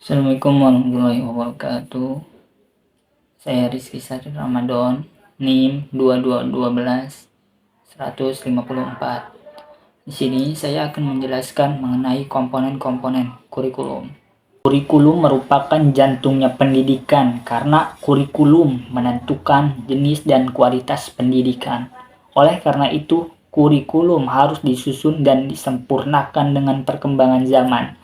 Assalamualaikum warahmatullahi wabarakatuh. Saya Rizky Sari Ramadan, NIM 2212-154. Di sini saya akan menjelaskan mengenai komponen-komponen kurikulum. Kurikulum merupakan jantungnya pendidikan karena kurikulum menentukan jenis dan kualitas pendidikan. Oleh karena itu, kurikulum harus disusun dan disempurnakan dengan perkembangan zaman.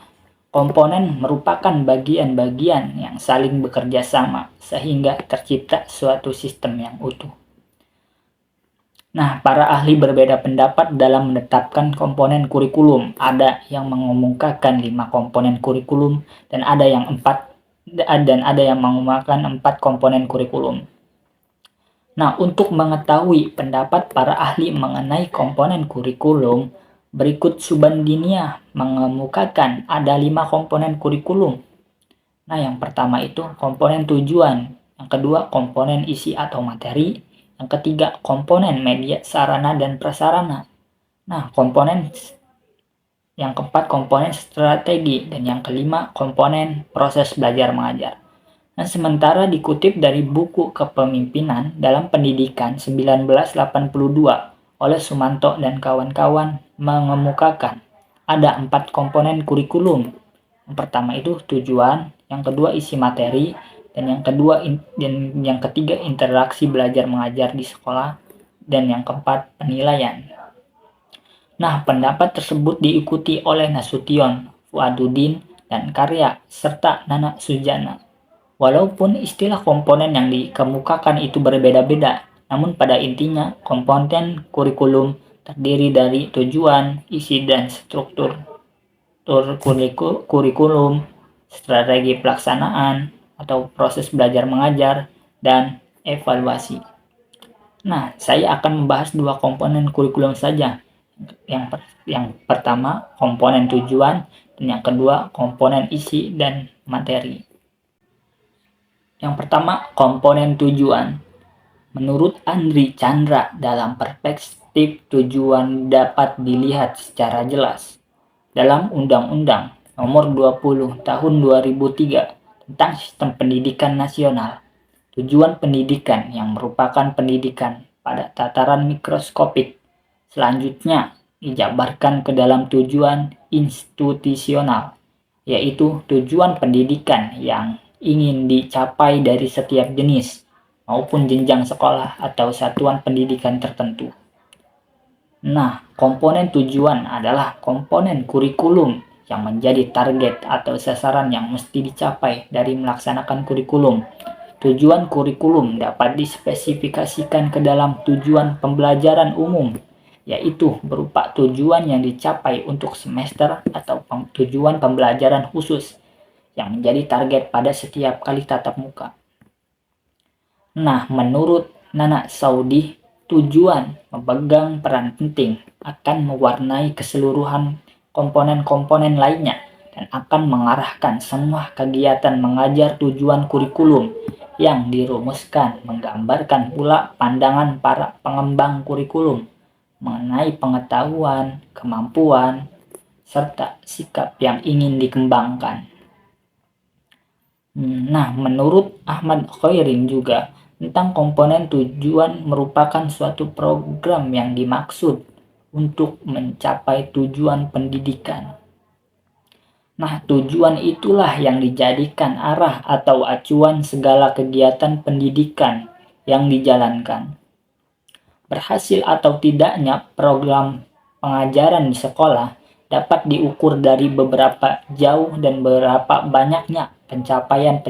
Komponen merupakan bagian-bagian yang saling bekerja sama sehingga tercipta suatu sistem yang utuh. Nah, para ahli berbeda pendapat dalam menetapkan komponen kurikulum. Ada yang mengemukakan 5 komponen kurikulum dan ada yang 4 komponen kurikulum. Nah, untuk mengetahui pendapat para ahli mengenai komponen kurikulum, berikut Subandiniya mengemukakan ada 5 komponen kurikulum. Nah, yang pertama itu komponen tujuan, yang kedua komponen isi atau materi, yang ketiga komponen media sarana dan prasarana. Nah, yang keempat komponen strategi, dan yang kelima komponen proses belajar mengajar. Nah, sementara dikutip dari buku Kepemimpinan dalam Pendidikan 1982 oleh Sumanto dan kawan-kawan mengemukakan ada 4 komponen kurikulum. Yang pertama itu tujuan, yang kedua isi materi, dan yang ketiga interaksi belajar mengajar di sekolah, dan yang keempat penilaian. Nah, pendapat tersebut diikuti oleh Nasution, Fuadudin, dan Karya, serta Nana Sujana. Walaupun istilah komponen yang dikemukakan itu berbeda-beda, namun pada intinya komponen kurikulum terdiri dari tujuan, isi, dan struktur kurikulum, strategi pelaksanaan atau proses belajar mengajar, dan evaluasi. Nah, saya akan membahas 2 komponen kurikulum saja. Yang pertama komponen tujuan, dan yang kedua komponen isi dan materi. Yang pertama komponen tujuan. Menurut Andri Chandra, dalam perspektif tujuan dapat dilihat secara jelas dalam Undang-Undang Nomor 20 Tahun 2003 tentang Sistem Pendidikan Nasional. Tujuan pendidikan yang merupakan pendidikan pada tataran mikroskopik selanjutnya dijabarkan ke dalam tujuan institusional, yaitu tujuan pendidikan yang ingin dicapai dari setiap jenis maupun jenjang sekolah atau satuan pendidikan tertentu. Nah, komponen tujuan adalah komponen kurikulum yang menjadi target atau sasaran yang mesti dicapai dari melaksanakan kurikulum. Tujuan kurikulum dapat dispesifikasikan ke dalam tujuan pembelajaran umum, yaitu berupa tujuan yang dicapai untuk semester atau tujuan pembelajaran khusus yang menjadi target pada setiap kali tatap muka. Nah, menurut Nana Saudi, tujuan memegang peran penting akan mewarnai keseluruhan komponen-komponen lainnya dan akan mengarahkan semua kegiatan mengajar. Tujuan kurikulum yang dirumuskan menggambarkan pula pandangan para pengembang kurikulum mengenai pengetahuan, kemampuan, serta sikap yang ingin dikembangkan. Nah, menurut Ahmad Khairin juga, tentang komponen tujuan merupakan suatu program yang dimaksud untuk mencapai tujuan pendidikan. Nah, tujuan itulah yang dijadikan arah atau acuan segala kegiatan pendidikan yang dijalankan. Berhasil atau tidaknya program pengajaran di sekolah dapat diukur dari beberapa jauh dan berapa banyaknya pencapaian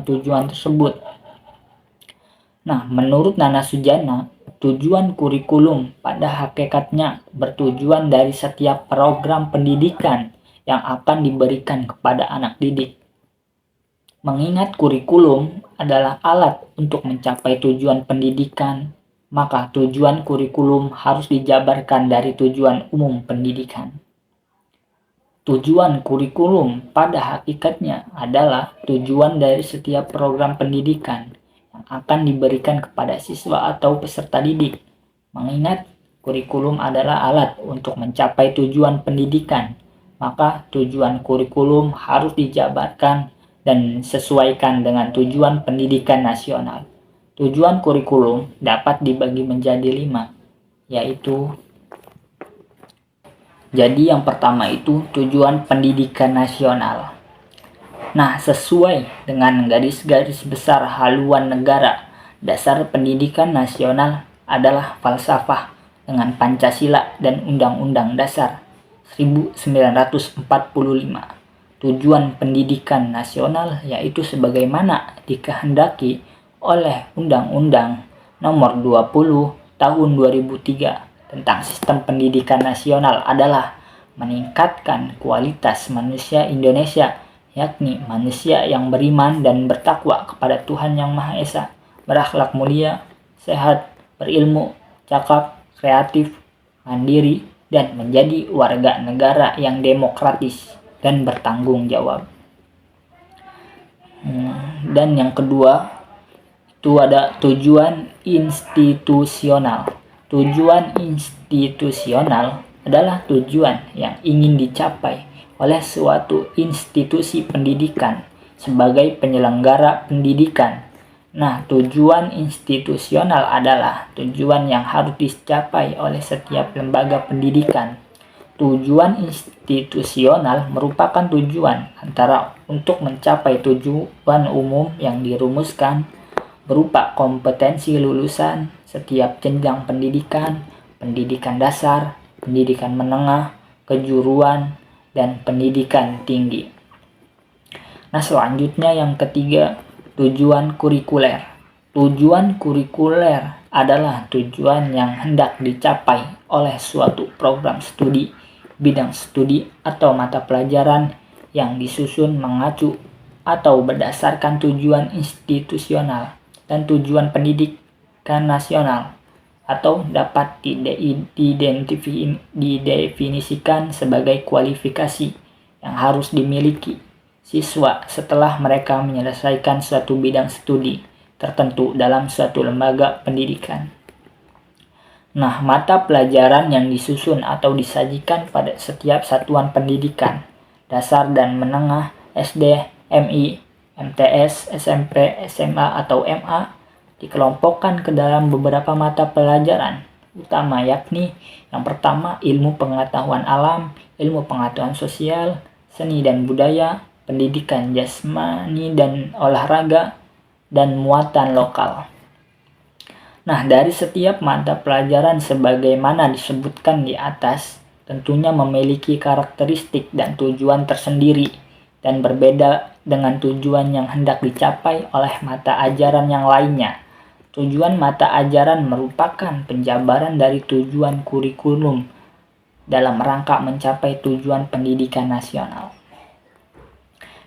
tujuan tersebut. Nah, menurut Nana Sujana, tujuan kurikulum pada hakikatnya bertujuan dari setiap program pendidikan yang akan diberikan kepada anak didik. Mengingat kurikulum adalah alat untuk mencapai tujuan pendidikan, maka tujuan kurikulum harus dijabarkan dari tujuan umum pendidikan. Tujuan kurikulum pada hakikatnya adalah tujuan dari setiap program pendidikan yang akan diberikan kepada siswa atau peserta didik. Mengingat kurikulum adalah alat untuk mencapai tujuan pendidikan, maka tujuan kurikulum harus dijabarkan dan sesuaikan dengan tujuan pendidikan nasional. Tujuan kurikulum dapat dibagi menjadi 5, yaitu yang pertama itu tujuan pendidikan nasional. Nah, sesuai dengan garis-garis besar haluan negara, dasar pendidikan nasional adalah falsafah dengan Pancasila dan Undang-Undang Dasar 1945. Tujuan pendidikan nasional yaitu sebagaimana dikehendaki oleh Undang-Undang Nomor 20 Tahun 2003 tentang Sistem Pendidikan Nasional adalah meningkatkan kualitas manusia Indonesia, yakni manusia yang beriman dan bertakwa kepada Tuhan Yang Maha Esa, berakhlak mulia, sehat, berilmu, cakap, kreatif, mandiri, dan menjadi warga negara yang demokratis dan bertanggung jawab. Dan yang kedua itu ada tujuan institusional. Tujuan institusional adalah tujuan yang ingin dicapai oleh suatu institusi pendidikan sebagai penyelenggara pendidikan. Nah, tujuan institusional adalah tujuan yang harus dicapai oleh setiap lembaga pendidikan. Tujuan institusional merupakan tujuan antara untuk mencapai tujuan umum yang dirumuskan berupa kompetensi lulusan setiap jenjang pendidikan, pendidikan dasar, pendidikan menengah, kejuruan, dan pendidikan tinggi. Nah, selanjutnya yang ketiga, tujuan kurikuler. Tujuan kurikuler adalah tujuan yang hendak dicapai oleh suatu program studi, bidang studi, atau mata pelajaran yang disusun mengacu atau berdasarkan tujuan institusional dan tujuan pendidikan nasional, atau dapat didefinisikan sebagai kualifikasi yang harus dimiliki siswa setelah mereka menyelesaikan suatu bidang studi tertentu dalam suatu lembaga pendidikan. Nah, mata pelajaran yang disusun atau disajikan pada setiap satuan pendidikan dasar dan menengah SD, MI, MTS, SMP, SMA, atau MA dikelompokkan ke dalam beberapa mata pelajaran utama, yakni yang pertama ilmu pengetahuan alam, ilmu pengetahuan sosial, seni dan budaya, pendidikan jasmani dan olahraga, dan muatan lokal. Nah, dari setiap mata pelajaran sebagaimana disebutkan di atas, tentunya memiliki karakteristik dan tujuan tersendiri dan berbeda dengan tujuan yang hendak dicapai oleh mata ajaran yang lainnya. Tujuan mata ajaran merupakan penjabaran dari tujuan kurikulum dalam rangka mencapai tujuan pendidikan nasional.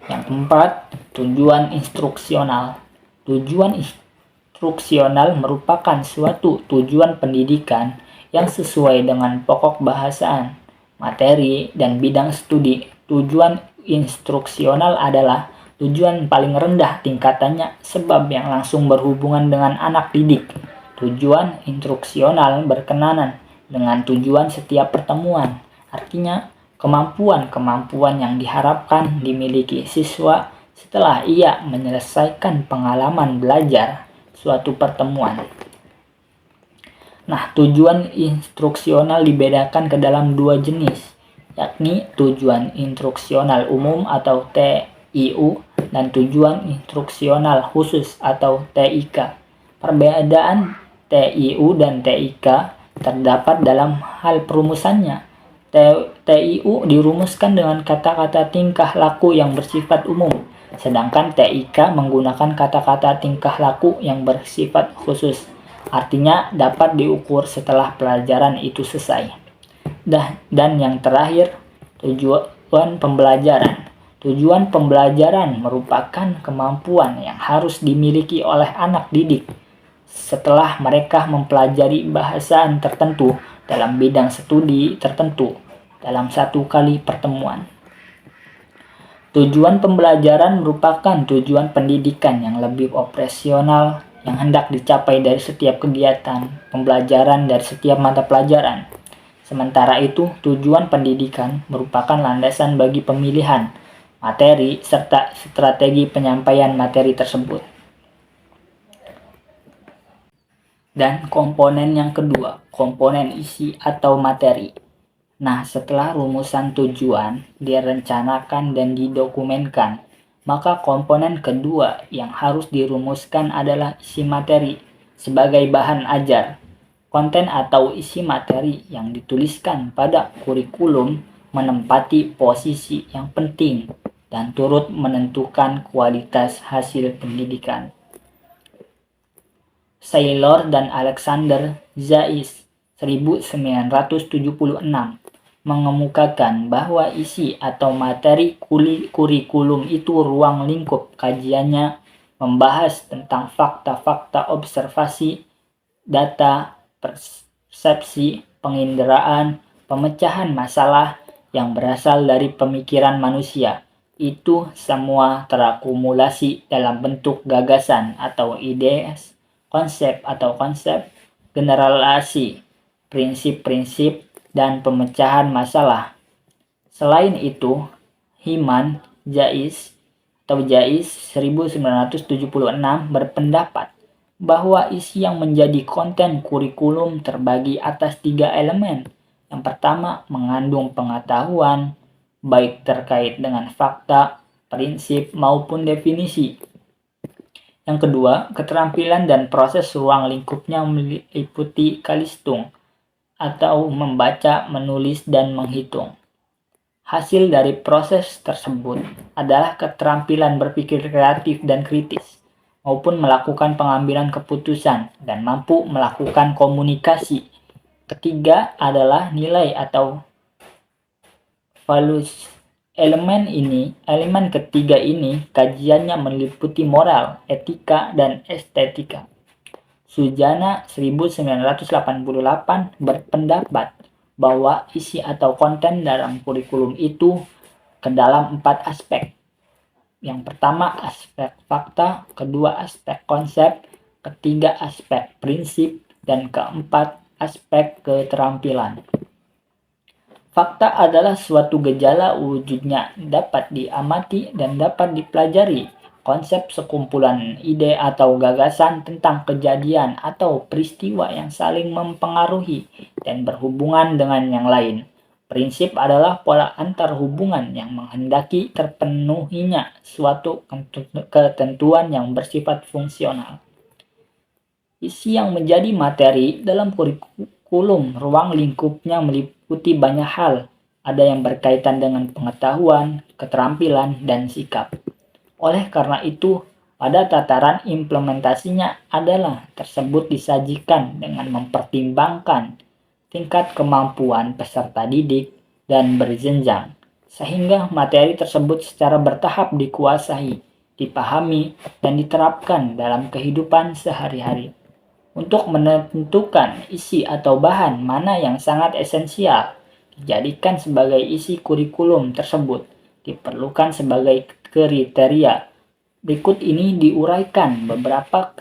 Yang keempat, tujuan instruksional. Tujuan instruksional merupakan suatu tujuan pendidikan yang sesuai dengan pokok bahasaan, materi, dan bidang studi. Tujuan instruksional adalah tujuan paling rendah tingkatannya sebab yang langsung berhubungan dengan anak didik. Tujuan instruksional berkenaan dengan tujuan setiap pertemuan. Artinya, kemampuan-kemampuan yang diharapkan dimiliki siswa setelah ia menyelesaikan pengalaman belajar suatu pertemuan. Nah, tujuan instruksional dibedakan ke dalam dua jenis, yakni tujuan instruksional umum atau TIU dan tujuan instruksional khusus atau TIK. Perbedaan TIU dan TIK terdapat dalam hal perumusannya. TIU dirumuskan dengan kata-kata tingkah laku yang bersifat umum, sedangkan TIK menggunakan kata-kata tingkah laku yang bersifat khusus. Artinya dapat diukur setelah pelajaran itu selesai. Dan yang terakhir, tujuan pembelajaran. Tujuan pembelajaran merupakan kemampuan yang harus dimiliki oleh anak didik setelah mereka mempelajari bahasan tertentu dalam bidang studi tertentu dalam satu kali pertemuan. Tujuan pembelajaran merupakan tujuan pendidikan yang lebih operasional yang hendak dicapai dari setiap kegiatan pembelajaran dari setiap mata pelajaran. Sementara itu, tujuan pendidikan merupakan landasan bagi pemilihan materi serta strategi penyampaian materi tersebut. Dan komponen yang kedua, komponen isi atau materi. Nah, setelah rumusan tujuan direncanakan dan didokumenkan, maka komponen kedua yang harus dirumuskan adalah isi materi sebagai bahan ajar. Konten atau isi materi yang dituliskan pada kurikulum menempati posisi yang penting dan turut menentukan kualitas hasil pendidikan. Saylor dan Alexander Zais 1976 mengemukakan bahwa isi atau materi kurikulum itu ruang lingkup kajiannya membahas tentang fakta-fakta observasi, data, persepsi, penginderaan, pemecahan masalah yang berasal dari pemikiran manusia. Itu semua terakumulasi dalam bentuk gagasan atau ide, konsep, generalisasi, prinsip-prinsip, dan pemecahan masalah. Selain itu, Himan Jais 1976 berpendapat bahwa isi yang menjadi konten kurikulum terbagi atas 3 elemen. Yang pertama, mengandung pengetahuan, baik terkait dengan fakta, prinsip, maupun definisi. Yang kedua, keterampilan dan proses ruang lingkupnya meliputi kalistung, atau membaca, menulis, dan menghitung. Hasil dari proses tersebut adalah keterampilan berpikir kreatif dan kritis, maupun melakukan pengambilan keputusan dan mampu melakukan komunikasi. Ketiga adalah nilai atau values. Elemen ketiga ini kajiannya meliputi moral, etika, dan estetika. Sujana 1988 berpendapat bahwa isi atau konten dalam kurikulum itu ke dalam 4 aspek. Yang pertama aspek fakta, kedua aspek konsep, ketiga aspek prinsip, dan keempat aspek keterampilan. Fakta adalah suatu gejala wujudnya dapat diamati dan dapat dipelajari. Konsep sekumpulan ide atau gagasan tentang kejadian atau peristiwa yang saling mempengaruhi dan berhubungan dengan yang lain. Prinsip adalah pola antar hubungan yang menghendaki terpenuhinya suatu ketentuan yang bersifat fungsional. Isi yang menjadi materi dalam kurikulum ruang lingkupnya meliputi banyak hal. Ada yang berkaitan dengan pengetahuan, keterampilan, dan sikap. Oleh karena itu, pada tataran implementasinya adalah tersebut disajikan dengan mempertimbangkan tingkat kemampuan peserta didik dan berjenjang, sehingga materi tersebut secara bertahap dikuasai, dipahami, dan diterapkan dalam kehidupan sehari-hari. Untuk menentukan isi atau bahan mana yang sangat esensial dijadikan sebagai isi kurikulum tersebut, diperlukan sebagai kriteria. Berikut ini diuraikan beberapa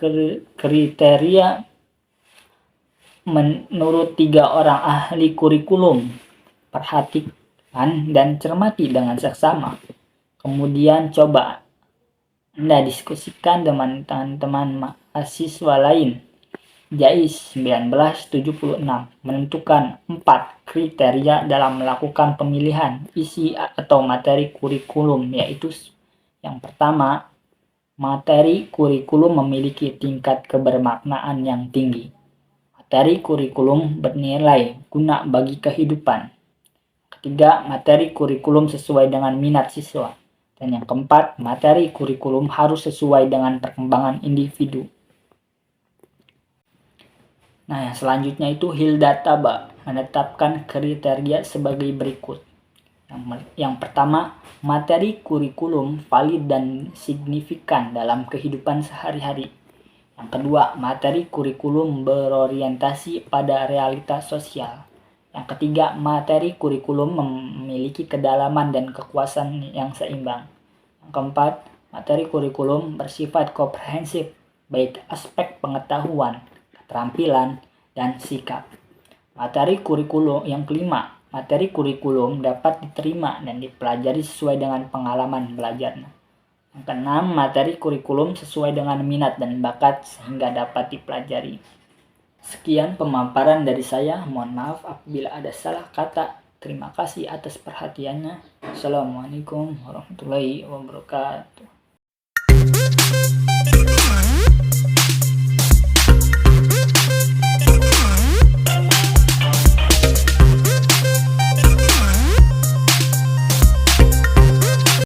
kriteria menurut 3 orang ahli kurikulum. Perhatikan dan cermati dengan seksama. Kemudian coba Anda diskusikan dengan teman-teman mahasiswa lain. Jais 1976 menentukan 4 kriteria dalam melakukan pemilihan isi atau materi kurikulum, yaitu yang pertama, materi kurikulum memiliki tingkat kebermaknaan yang tinggi. Materi kurikulum bernilai guna bagi kehidupan. Ketiga, materi kurikulum sesuai dengan minat siswa. Dan yang keempat, materi kurikulum harus sesuai dengan perkembangan individu. Nah, yang selanjutnya itu Hilda Taba menetapkan kriteria sebagai berikut. Yang pertama, materi kurikulum valid dan signifikan dalam kehidupan sehari-hari. Yang kedua, materi kurikulum berorientasi pada realitas sosial. Yang ketiga, materi kurikulum memiliki kedalaman dan kekuasaan yang seimbang. Yang keempat, materi kurikulum bersifat komprehensif, baik aspek pengetahuan, keterampilan, dan sikap. Materi kurikulum yang kelima, materi kurikulum dapat diterima dan dipelajari sesuai dengan pengalaman belajarnya. Yang keenam, materi kurikulum sesuai dengan minat dan bakat sehingga dapat dipelajari. Sekian pemaparan dari saya. Mohon maaf apabila ada salah kata. Terima kasih atas perhatiannya. Assalamualaikum warahmatullahi wabarakatuh.